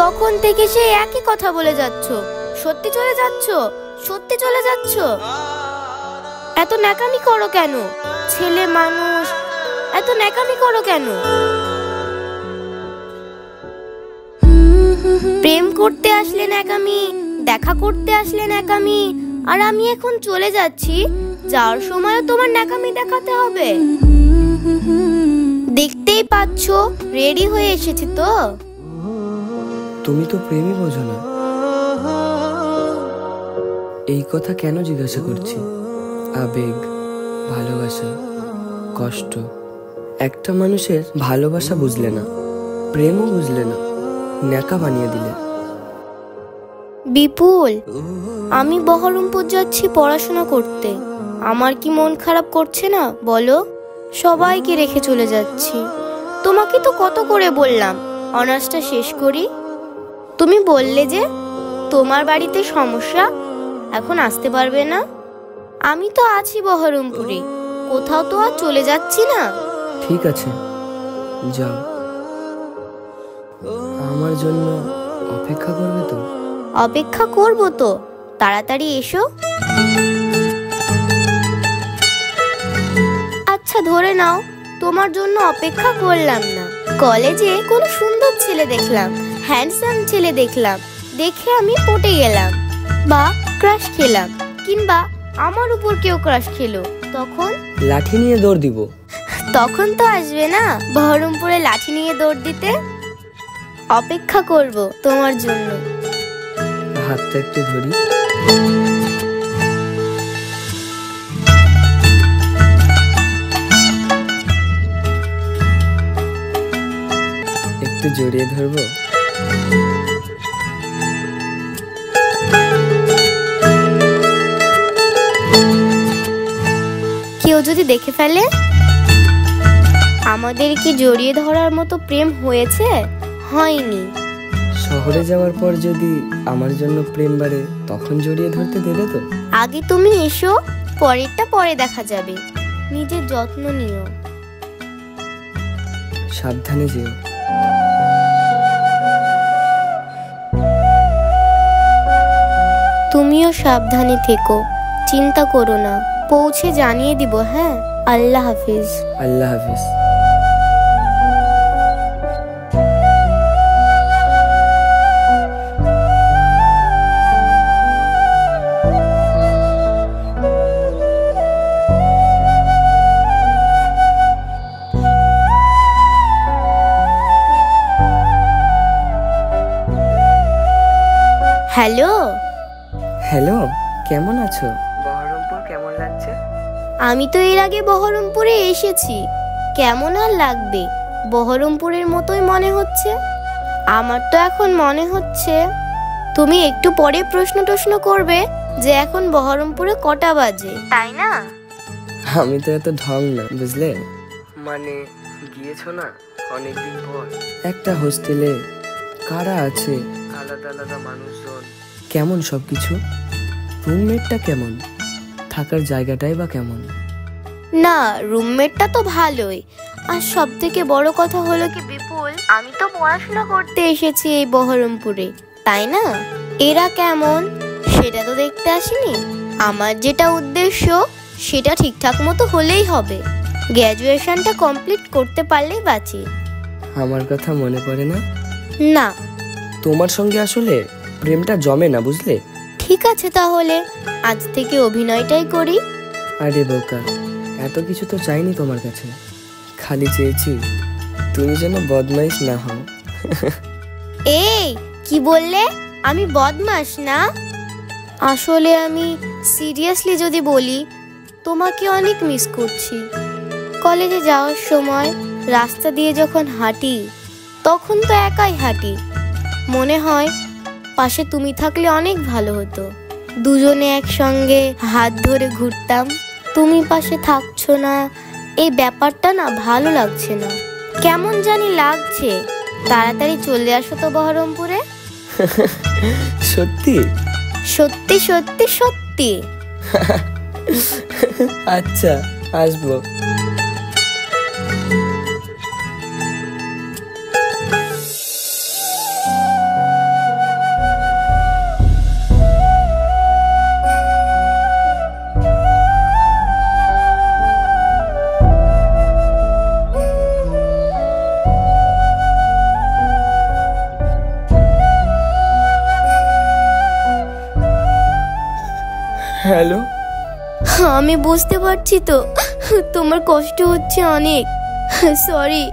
তখন থেকে সেই একই কথা বলে যাচ্ছ। সত্যি চলে যাচ্ছ, সত্যি চলে যাচ্ছ। এত ন্যাকামি করো কেন? ছেলে মানুষ, এত ন্যাকামি করো কেন? প্রেম করতে আসলে ন্যাকামি, দেখা করতে আসলে ন্যাকামি, আর আমি এখন চলে যাচ্ছি, যাওয়ার সময়ও তোমার ন্যাকামি দেখাতে হবে? দেখতেই পাচ্ছ রেডি হয়ে এসেছি তো। তুমি তো প্রেমই বোঝো না। এই কথা কেন জিজ্ঞাসা করছি? আবেগ, ভালোবাসা, কষ্ট। একটা মানুষের ভালোবাসা বুঝলে না, প্রেমও বুঝলে না, ন্যাকা বানিয়ে দিলে। বিপুল, আমি বহরমপুর যাচ্ছি পড়াশোনা করতে। আমার কি মন খারাপ করছে না বলো? সবাইকে রেখে চলে যাচ্ছি। তোমাকে তো কত করে বললাম অনার্সটা শেষ করি। তুমি বললে যে তোমার বাড়িতে সমস্যা, এখন আসতে পারবে না। আমি তো আছি বহরমপুরে, কোথাও তো আর চলে যাচ্ছি না। ঠিক আছে, যাও। আমার জন্য অপেক্ষা করবে তো? অপেক্ষা করব তো, তাড়াতাড়ি এসো। আচ্ছা ধরে নাও তোমার জন্য অপেক্ষা করলাম না। কলেজে কোনো সুন্দর ছেলে দেখলাম, হ্যান্ডসাম ছেলে দেখলাম, দেখে আমি পটে গেলাম বা ক্রাশ খেলাম, কিংবা আমার উপর কেউ ক্রাশ খেলো, তখন লাঠি নিয়ে দৌড় দিব। তখন তো আসবে না বহরমপুরে লাঠি নিয়ে দৌড় দিতে। অপেক্ষা করব তোমার জন্য। হাতটা একটু ধরি। একটু জড়িয়ে ধরবো। কেউ যদি দেখে ফেলে? আমাদের কি জড়িয়ে ধরার মতো প্রেম হয়েছে? হয়নি। শহরে যাওয়ার পর যদি আমার জন্য প্রেম বাড়ে, তখন জড়িয়ে ধরতে দেবে তো? আগে তুমি এসো, পরেরটা পরে দেখা যাবে। নিজের যত্ন নিও। সাবধানে যেও। তুমিও সাবধানে থেকো, চিন্তা করো না। পৌঁছে জানিয়ে দিব। হ্যাঁ, আল্লাহ হাফিজ। আল্লাহ হাফিজ। হ্যালো। হ্যালো, কেমন আছো? বহরমপুর কেমন লাগছে? আমি তো এর আগে বহরমপুরে এসেছি, কেমন আর লাগবে? বহরমপুরের মতোই মনে হচ্ছে। আমার তো এখন মনে হচ্ছে তুমি একটু পরে প্রশ্ন করবে যে এখন বহরমপুরে কটা বাজে, তাই না? আমি তো এত ঢং না, বুঝলে? মানে গিয়েছো না অনেকদিন পর একটা হোস্টেলে, কারা আছে, আলাদা আলাদা মানুষজন, কেমন সবকিছু, রুমমেটটা কেমন, থাকার জায়গাটাই বা কেমন? না, রুমমেটটা তো ভালোই। আর সব থেকে বড় কথা হলো কি বিপুল, আমি তো পড়াশোনা করতে এসেছি এই বহরমপুরে, তাই না? এরা কেমন সেটা তো দেখতে আসিনি। আমার যেটা উদ্দেশ্য সেটা ঠিকঠাক মতো হলেই হবে। গ্র্যাজুয়েশনটা কমপ্লিট করতে পারলেই বাঁচি। আমার কথা মনে পড়ে না? না। তোমার সঙ্গে আসলে প্রেমটা জমে না, বুঝলে? ঠিক আছে, তাহলে আজ থেকে অভিনয়টাই করি। আরে বোকা, এত কিছু তো চাইনি তোমার কাছে। খালি চেয়েছি তুমি যেন বদমাইশ না হও। এই কি বললে? আমি বদমাশ না? আসলে আমি সিরিয়াসলি যদি বলি, তোমাকে অনেক মিস করছি। কলেজে যাওয়ার সময় রাস্তা দিয়ে যখন হাঁটি, তখন তো একাই হাঁটি। মনে হয় পাশে তুমি থাকলে অনেক ভালো হতো। দুজনে একসঙ্গে হাত ধরে ঘুরতাম। তুমি পাশে থাকছো না, এই ব্যাপারটা না ভালো লাগছে না, কেমন জানি লাগছে। তাড়াতাড়ি চলে আসো তো বহরমপুরে। সত্যি সত্যি সত্যি সত্যি। আচ্ছা, আসবো। আমি বুঝতে পারছি তো তোমার কষ্ট হচ্ছে অনেক। সরি,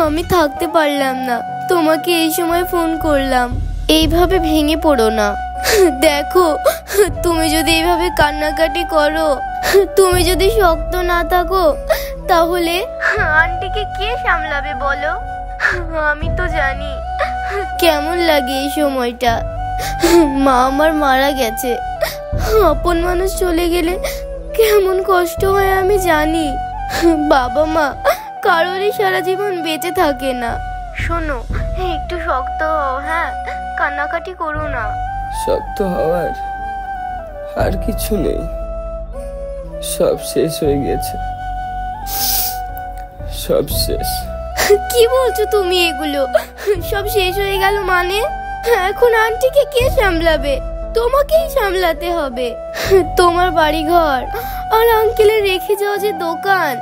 আমি থাকতে পারলাম না, তোমাকে এই সময় ফোন করলাম। এইভাবে ভেঙে পড়ো না। দেখো, তুমি যদি এইভাবে কান্নাকাটি করো, তুমি যদি শক্ত না থাকো, তাহলে আন্টিকে কে সামলাবে বলো? আমি তো জানি কেমন লাগে এই সময়টা। মা আমার মারা গেছে, আপন মানুষ চলে গেলে কেমন কষ্ট হয় আমি জানি। বাবা মা কারোরই সারা জীবন বেঁচে থাকে না। শোনো, একটু শক্ত হও, হ্যাঁ, কান্নাকাটি করো না। শক্ত হওয়ার আর কিছু নেই, সব শেষ হয়ে গেছে, সব শেষ। কি বলছো তুমি এগুলো? সব শেষ হয়ে গেল মানে? এখন আন্টিকে কে সামলাবে? তোমাকেই সামলাতে হবে। তোমার বাড়ি ঘর আর আঙ্কেলের রেখে যাওয়া যে দোকান,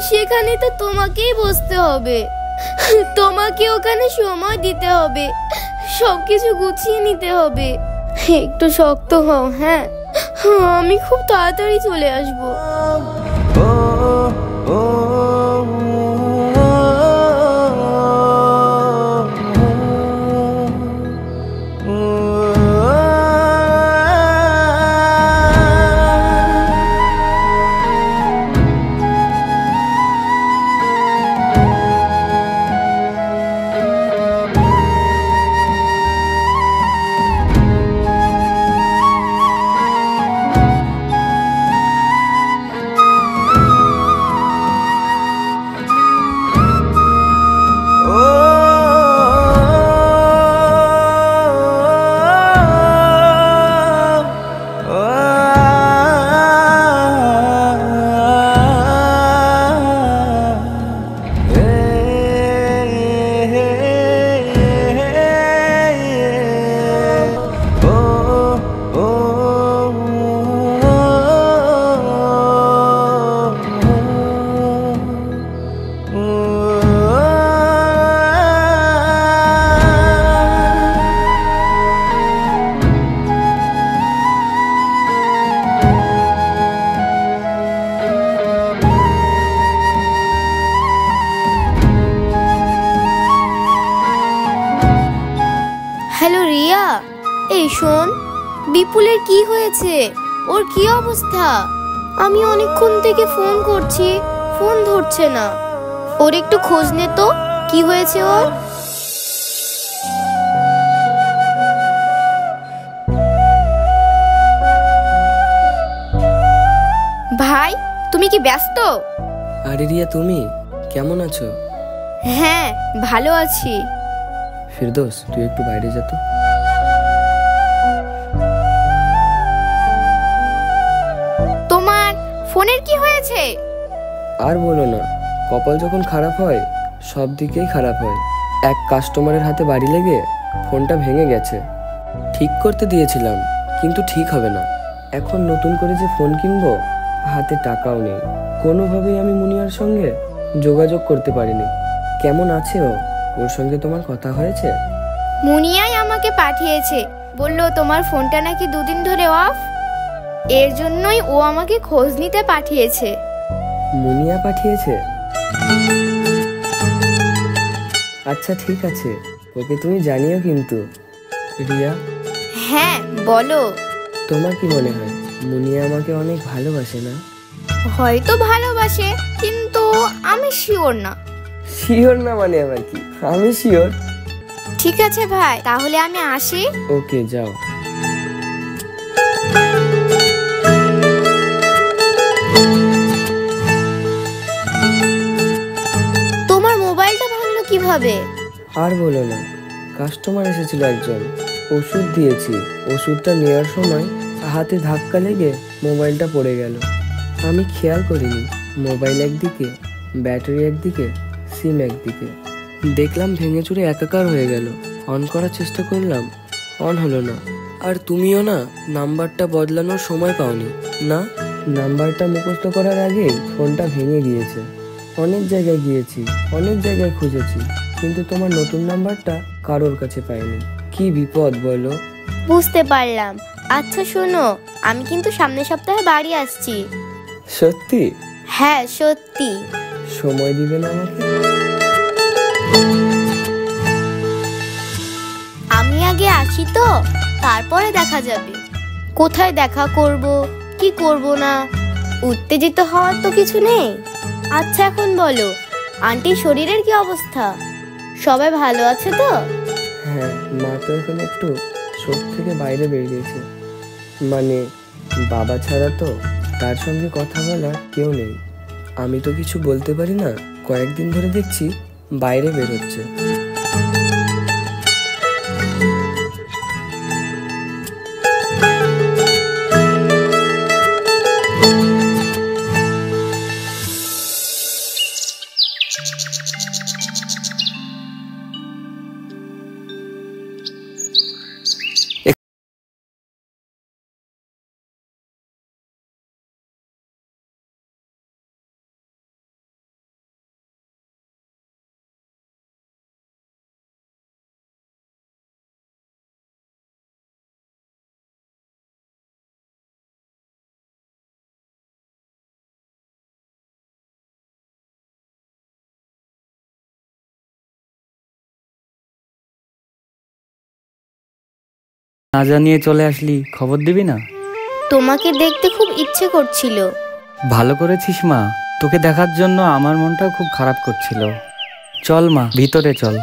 সেখানে তো তোমাকেই বসতে হবে। তোমাকে ওখানে সময় দিতে হবে, সবকিছু গুছিয়ে নিতে হবে। একটু শক্ত হও, হ্যাঁ, আমি খুব তাড়াতাড়ি চলে আসবো। হ্যালো রিয়া, এই শোন, বিপুলের কি হয়েছে? ওর কি অবস্থা? আমি অনেকক্ষণ থেকে ফোন করছি, ফোন ধরছে না। ওর একটু খোঁজ নে তো, কি হয়েছে ওর। ভাই, তুমি কি ব্যস্ত? আরে রিয়া, তুমি কেমন আছো? হ্যাঁ, ভালো আছি। ফিরদৌস, তুই একটু বাইরে যা তো। তোমার ফোনের কি হয়েছে? আর বলো না, কপাল যখন খারাপ হয় সব দিকেই খারাপ হয়। এক কাস্টমারের হাতে বাড়ি লেগে ফোনটা ভেঙে গেছে। ঠিক করতে দিয়েছিলাম, কিন্তু ঠিক হবে না। এখন নতুন করে যে ফোন কিনবো, হাতে টাকাও নেই। কোনোভাবেই আমি মুনিয়ার সঙ্গে যোগাযোগ করতে পারিনি। কেমন আছে ও? ওর সঙ্গে তোমার কথা হয়েছে? মুনিয়াই আমাকে পাঠিয়েছে, বললো তোমার ফোনটা নাকি দুদিন ধরে অফ, এর জন্যই ও আমাকে খোঁজ নিতে পাঠিয়েছে। মুনিয়া পাঠিয়েছে? আচ্ছা ঠিক আছে, ওকে তুমি জানিও কিন্তু। রিয়া। হ্যাঁ বলো। তোমার কি মনে হয় মুনিয়া আমাকে অনেক ভালোবাসে না? হয়তো ভালোবাসে, কিন্তু আমি শিওর না। শিওর না মানে আবার কি? আমি শিওর। ঠিক আছে ভাই, তাহলে আমি আসি। ওকে, যাও। তোমার মোবাইলটা ভাঙলো কিভাবে? আর বলো না, কাস্টমার এসেছিল একজন, ওষুধ দিয়েছি। ওষুধটা নেওয়ার সময় হাতে ধাক্কা লেগে মোবাইলটা পড়ে গেল। আমি খেয়াল করিনি, মোবাইল একদিকে, ব্যাটারি একদিকে, সিম একদিকে। দেখলাম ভেঙে চুরে একাকার হয়ে গেল। অন করার চেষ্টা করলাম, অন হলো না। আর তুমিও না নাম্বারটা বদলানোর সময় পাওনি না? নাম্বারটা মুখস্থ করার আগেই ফোনটা ভেঙে গিয়েছে। অনেক জায়গায় গিয়েছি, অনেক জায়গায় খুঁজেছি, কিন্তু তোমার নতুন নাম্বারটা কারোর কাছে পাইনি। কি বিপদ বলো। বুঝতে পারলাম। আচ্ছা শোনো, আমি কিন্তু সামনের সপ্তাহে বাড়ি আসছি। সত্যি? হ্যাঁ সত্যি। সময় দিবেন আমাকে? আমি আগে আসি তো, তারপরে দেখা যাবে কোথায় দেখা করব কি করব না। উত্তেজিত হওয়ার তো কিছু নেই। আচ্ছা এখন বলো, আন্টির শরীরের কি অবস্থা? সবাই ভালো আছে তো? হ্যাঁ, মা তো এখন একটু শোক থেকে বাইরে বেরিয়েছে। মানে বাবা ছাড়া তো তার সঙ্গে কথা বলার কেউ নেই। আমি তো কিছু বলতে পারি না। কয়েকদিন ধরে দেখছি বাইরে বেরোচ্ছে। না জানিয়ে চলে আসলি, খবর দিবি না? তোমাকে দেখতে খুব ইচ্ছে করছিল। ভালো করেছিস মা, তোকে দেখার জন্য আমার মনটাও খুব খারাপ করছিল। চল মা, ভিতরে চল।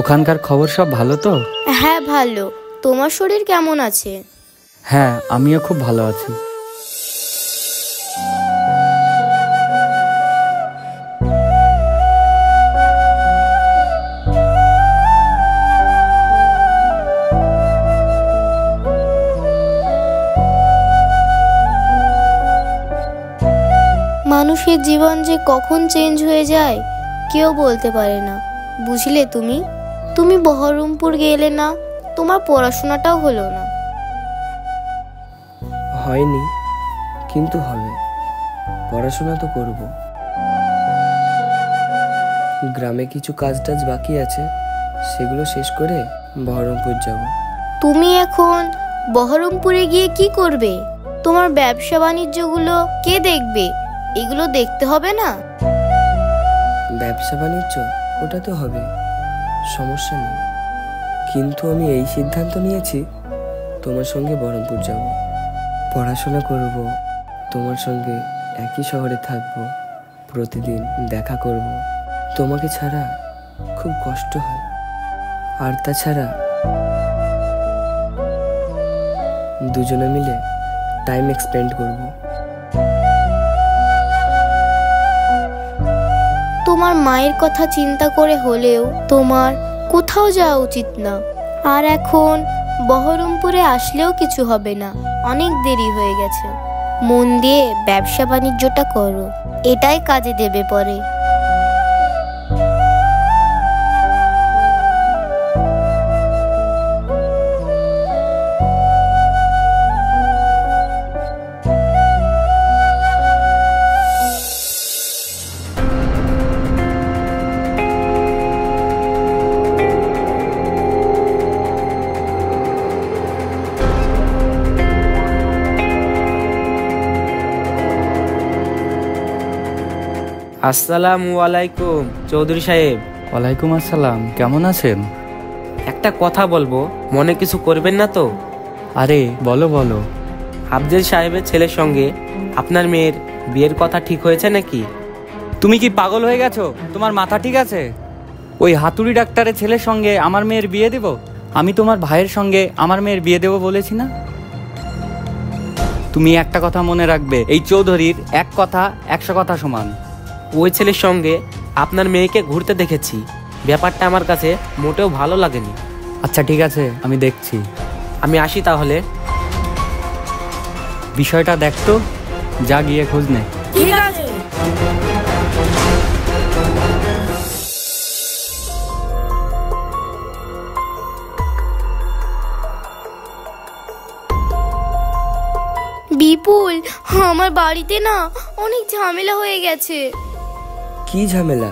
ওখানকার খবর সব ভালো তো? হ্যাঁ ভালো। তোমার শরীর কেমন আছে? হ্যাঁ, আমিও খুব ভালো আছি। মানুষের জীবন যে কখন চেঞ্জ হয়ে যায় কেউ বলতে পারে না, বুঝলে? তুমি বহরমপুর গেলে না, তোমার পড়াশোনাটাও হলো না। হয়নি, কিন্তু হবে। পড়াশোনা তো করব। গ্রামে কিছু কাজ টাজ বাকি আছে, সেগুলো শেষ করে বহরমপুর যাব। তুমি এখন বহরমপুরে গিয়ে কি করবে? তোমার ব্যবসা বাণিজ্যগুলো কে দেখবে? এগুলো দেখতে হবে না? ব্যবসা বাণিজ্য ওটা তো হবে, সমস্যা নেই। কিন্তু আমি এই সিদ্ধান্ত নিয়েছি, তোমার সঙ্গে বহরমপুর যাব, পড়াশোনা করব, তোমার সঙ্গে একই শহরে থাকব, প্রতিদিন দেখা করব। তোমাকে ছাড়া খুব কষ্ট হয়। আর তাছাড়া দুজনে মিলে টাইম এক্সপেন্ড করব। তোমার মায়ের কথা চিন্তা করে হলেও তোমার কোথাও যাওয়া উচিত না। আর এখন বহরমপুরে আসলেও কিছু হবে না, অনেক দেরি হয়ে গেছে। মন দিয়ে ব্যবসা বাণিজ্যটা করো, এটাই কাজে দেবে পরে। আসসালামু আলাইকুম চৌধুরী সাহেব। ওয়ালাইকুম আসসালাম, কেমন আছেন? একটা কথা বলবো, মনে কিছু করবেন না তো? আরে বলো বলো। আফজল সাহেবের ছেলের সঙ্গে আপনার মেয়ের বিয়ের কথা ঠিক হয়েছে নাকি? তুমি কি পাগল হয়ে গেছো? তোমার মাথা ঠিক আছে? ওই হাতুড়ি ডাক্তারের ছেলের সঙ্গে আমার মেয়ের বিয়ে দেব? আমি তোমার ভাইয়ের সঙ্গে আমার মেয়ের বিয়ে দেব বলেছি না? তুমি একটা কথা মনে রাখবে, এই চৌধুরীর এক কথা 100 কথা সমান। ওই ছেলের সঙ্গে আপনার মেয়েকে ঘুরতে দেখেছি, ব্যাপারটা আমার কাছে মোটেও ভালো লাগেনি। আচ্ছা ঠিক আছে, আমি দেখছি। আমি আসি তাহলে। বিষয়টা দেখতো, যা গিয়ে খোঁজ নে। ঠিক আছে। বিপুল, আমার বাড়িতে না অনেক ঝামেলা হয়ে গেছে। কি ঝামেলা?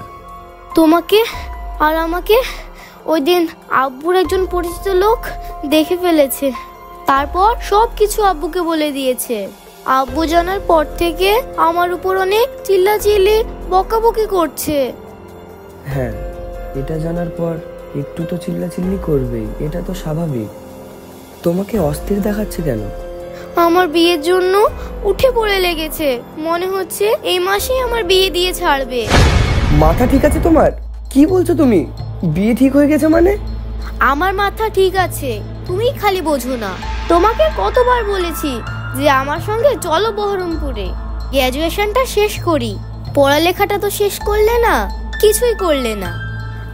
তোমাকে আর আমাকে ওই দিন আব্বুর একজন পরিচিত লোক দেখে ফেলেছে। তারপর সবকিছু আব্বুকে বলে দিয়েছে। আব্বু জানার পর থেকে আমার উপর অনেক চিল্লাচিল্লি বকাবকি করছে। হ্যাঁ, এটা জানার পর একটু তো চিল্লাচিল্লি করবেই, এটা তো স্বাভাবিক। তোমাকে অস্থির দেখাচ্ছে কেন? আমার বিয়ের জন্য উঠে পড়ে লেগেছে, মনে হচ্ছে এই মাসেই আমার বিয়ে দিয়ে ছাড়বে। মাথা ঠিক আছে তোমার? কি বলছো তুমি? বিয়ে ঠিক হয়ে গেছে মানে? আমার মাথা ঠিক আছে, তুমি খালি বোঝো না। তোমাকে কতবার বলেছি যে আমার সঙ্গে চলো বহরমপুরে, গ্র্যাজুয়েশনটা শেষ করি। পড়ালেখাটা তো শেষ করলে না, কিছুই করলে না।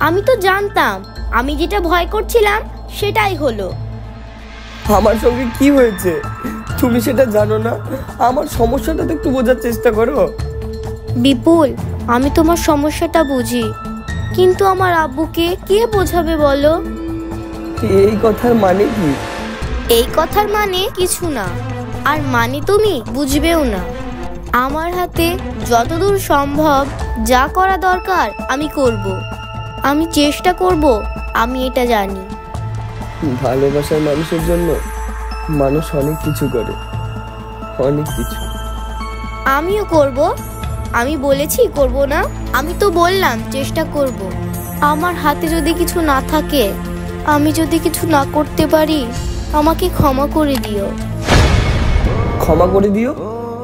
আমি তো জানতাম, আমি যেটা ভয় করছিলাম সেটাই হলো। আমার সঙ্গে কি হয়েছে তুমি সেটা জানো না? আমার সমস্যাটা তো একটু বোঝার চেষ্টা করো। বিপুল, আমি তোমার সমস্যাটা বুঝি, কিন্তু আমার আব্বুকে কে বোঝাবে বলো? এই কথার মানে কি? এই কথার মানে কিছু না, আর মানে তুমি বুঝবেও না। আমার হাতে যতদূর সম্ভব যা করা দরকার আমি করব। আমি চেষ্টা করব, আমি এটা জানি। ভালোবাসার মানুষের জন্য মানুষ অনেক কিছু করে, অনেক কিছু। আমিও করব। আমি বলেছি করব না? আমি তো বললাম চেষ্টা করব। আমার হাতে যদি কিছু না থাকে, আমি যদি কিছু না করতে পারি, আমাকে ক্ষমা করে দিও। ক্ষমা করে দিও?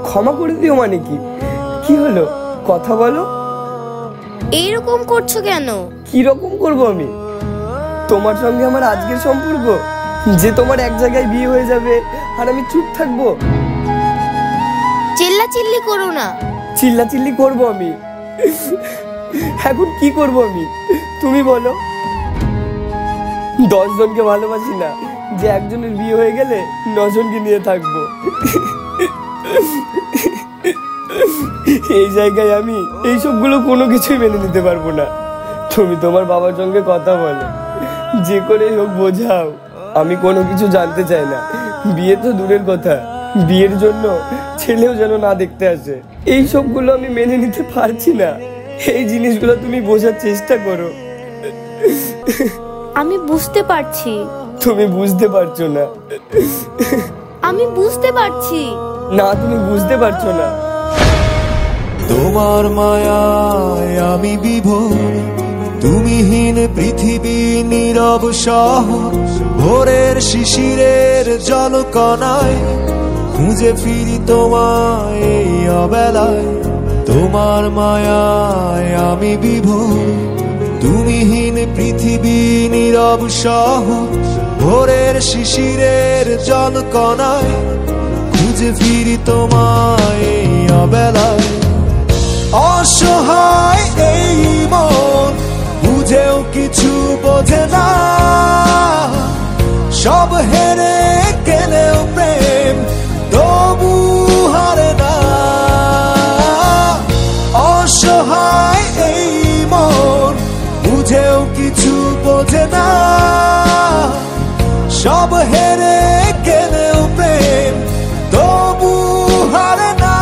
ক্ষমা করে দিও মানে কি? কি হলো, কথা বলো। এইরকম করছো কেন? কি রকম করব আমি? তোমার সঙ্গে আমার আজকের সম্পর্ক যে তোমার এক জায়গায় বিয়ে হয়ে যাবে আর আমি চুপ থাকবো? চিল্লাচিল্লি করো না। চিল্লাচিল্লি করব আমি? এখন কি করব আমি, তুমি বলো। 10 জনকে ভালোবাসি না যে একজনের বিয়ে হয়ে গেলে 9 জনকে নিয়ে থাকবো? এই জায়গায় আমি এইসবগুলো কোনো কিছুই মেনে নিতে পারবো না। তুমি তোমার বাবার সঙ্গে কথা বলো, যে করে হোক বোঝাও। আমি কোনো কিছু জানতে চাই না। বিয়ে তো দূরের কথা, বিয়ের জন্য ছেলেও যেন না দেখতে আসে। এই সবগুলো আমি মেনে নিতে পারছি না। এই জিনিসগুলো তুমি বোঝার চেষ্টা করো। আমি বুঝতে পারছি। তুমি বুঝতে পারছো না। আমি বুঝতে পারছি। না, তুমি বুঝতে পারছো না। তোমার মায়ায় আমি বিভোর, তুমিহীন পৃথিবী নীরব শহর। ভোরের শিশিরের জলকণায় খুঁজে ফিরি তোমায় এই অবেলায়। তোমার মায়ায় আমি বিভোর, তুমিহীন পৃথিবী নীরব শহর। ভোরের শিশিরের জলকণায় খুঁজে ফিরি তোমায় এই অবেলায়। অসহায় এই মন বুঝেও কিছু বোঝে না, সব হেরে গেলেও প্রেম তবু হারে না। অসহায় এই মন বুঝেও কিছু বোঝে না, সব হেরে গেলেও প্রেম তবু হারে না।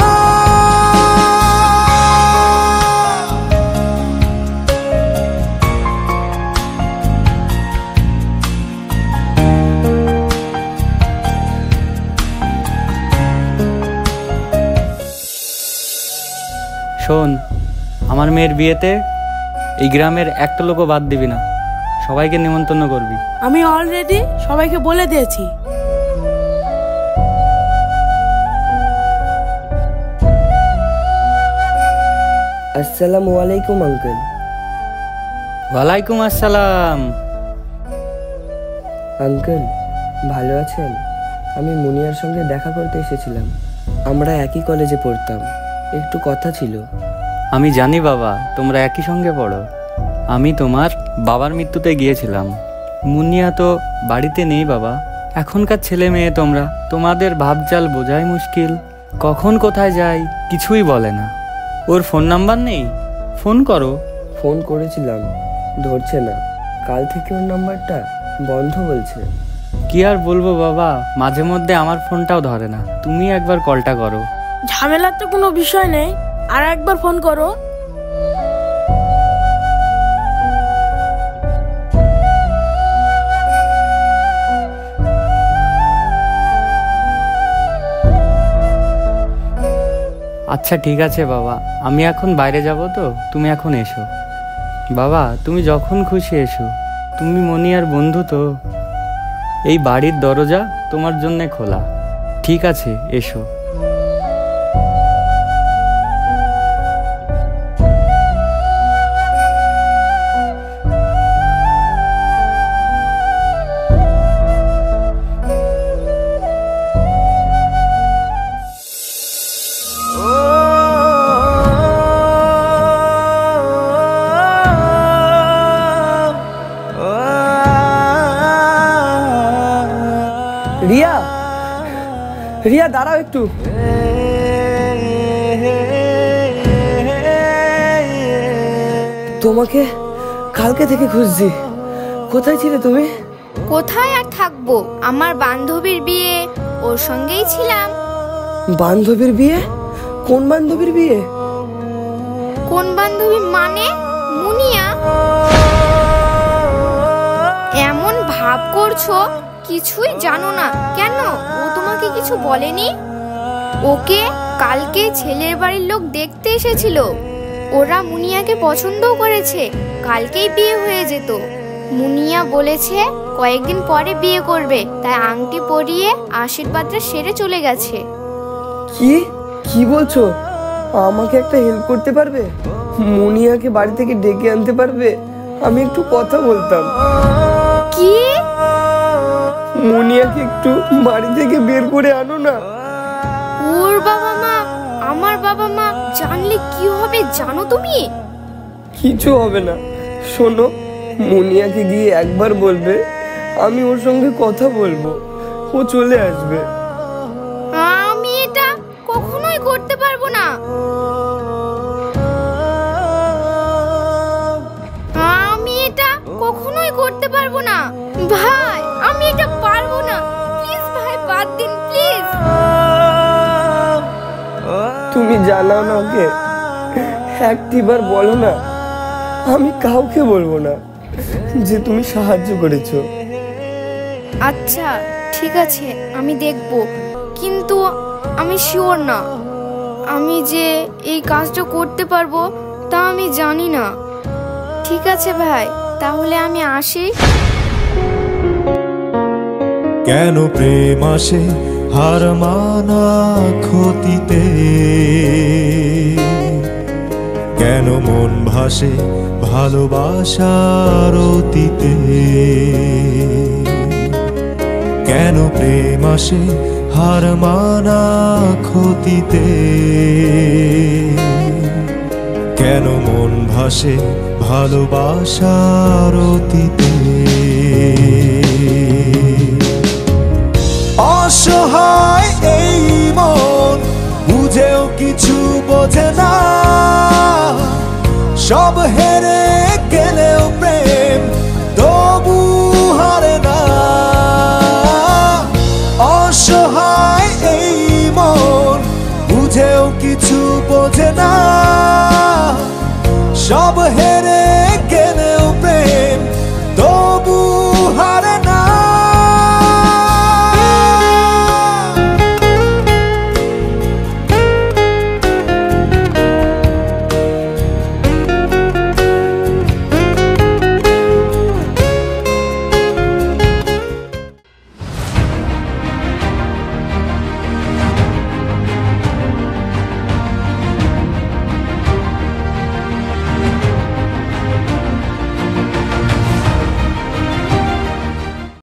শোন, আমার মেয়ের বিয়েতে এই গ্রামের একটা লোকও বাদ দিবি না, সবাইকে নিমন্ত্রণ করবি। আমি অলরেডি সবাইকে বলে দিয়েছি। আসসালামু আলাইকুম আঙ্কেল। ওয়ালাইকুম আসসালাম। আঙ্কেল ভালো আছেন? আমি মুনিয়ার সঙ্গে দেখা করতে এসেছিলাম। আমরা একই কলেজে পড়তাম, একটু কথা ছিল। আমি জানি বাবা, তোমরা একই সঙ্গে পড়ো। আমি তোমার বাবার মৃত্যুতে গিয়েছিলাম। মুনিয়া তো বাড়িতে নেই বাবা। এখনকার ছেলে মেয়ে তোমরা, তোমাদের ভাবজাল বোঝাই মুশকিল। কখন কোথায় যায় কিছুই বলে না। ওর ফোন নাম্বার নেই? ফোন করো। ফোন করেছিলাম, ধরছে না। কাল থেকে ওর নাম্বারটা বন্ধ বলছে। কি আর বলবো বাবা, মাঝে মধ্যে আমার ফোনটাও ধরে না। তুমি একবার কলটা করো। ঝামেলার তো কোনো বিষয় নেই, আর একবার ফোন করো। আচ্ছা ঠিক আছে বাবা, আমি এখন বাইরে যাব, তো তুমি এখন এসো। বাবা তুমি যখন খুশি এসো, তুমি মনিয়ার বন্ধু তো। এই বাড়ির দরজা তোমার জন্যে খোলা। ঠিক আছে, এসো। রিয়া, রিয়া দাঁড়াও একটু। তোমাকে কালকে থেকে খুঁজছি, কোথায় ছিলে তুমি? কোথায় আর থাকবো, আমার বান্ধবীর বিয়ে, ওর সঙ্গেই ছিলাম। বান্ধবীর বিয়ে? কোন বান্ধবীর বিয়ে? কোন বান্ধবী মানে? মুনিয়া। এমন ভাব করছো কিছুই জানো না কেন? ও তোমাকে কিছু বলেনি? ওকে কালকে ছেলের বাড়ির লোক দেখতে এসেছিল, ওরা মুনিয়াকে পছন্দও করেছে, কালকেই বিয়ে হয়ে যেত। মুনিয়া বলেছে কয়েকদিন পরে বিয়ে করবে, তাই আংটি পরিয়ে আশীর্বাদটা সেরে চলে গেছে। কি কি বলছো? আমাকে একটা হেল্প করতে পারবে? মুনিয়াকে বাড়ি থেকে ডেকে আনতে পারবে? আমি একটু কথা বলতাম। কি? মুনিয়াকে একটু বাড়ি থেকে বের করে আনো না। ওর বাবা মা, আমার বাবা মা জানলে কি হবে জানো তুমি? কিছু হবে না। শোনো, মুনিয়াকে গিয়ে একবার বলবে আমি ওর সঙ্গে কথা বলবো, ও চলে আসবে। আমি এটা কখনোই করতে পারবো না। আমি এটা কখনোই করতে পারবো না ভাই, আমি এটা পারবো না। প্লিজ ভাই, বাদ দিন প্লিজ। তুমি জানাও না ওকে, একটিবার বলো না। আমি কাউকে বলবো না যে তুমি সাহায্য করেছো। আচ্ছা ঠিক আছে, আমি দেখবো, কিন্তু আমি শিওর না আমি যে এই কাজটা করতে পারবো তা আমি জানি না। ঠিক আছে ভাই, তাহলে আমি আসি। কেন প্রেম আসে হার মানা ক্ষতিতে, কেন মন ভাসে ভালোবাসার অতীতে, কেন প্রেম আসে হার মানা ক্ষতিতে, কেন মন ভাসে ভালোবাসার অতীতে। অসহায় এই মন বুঝেও কিছু বোঝে না, সব হেরে গেলেও প্রেম তবু হারে না। অসহায় এই মন বুঝেও কিছু বোঝে না, সব হেরে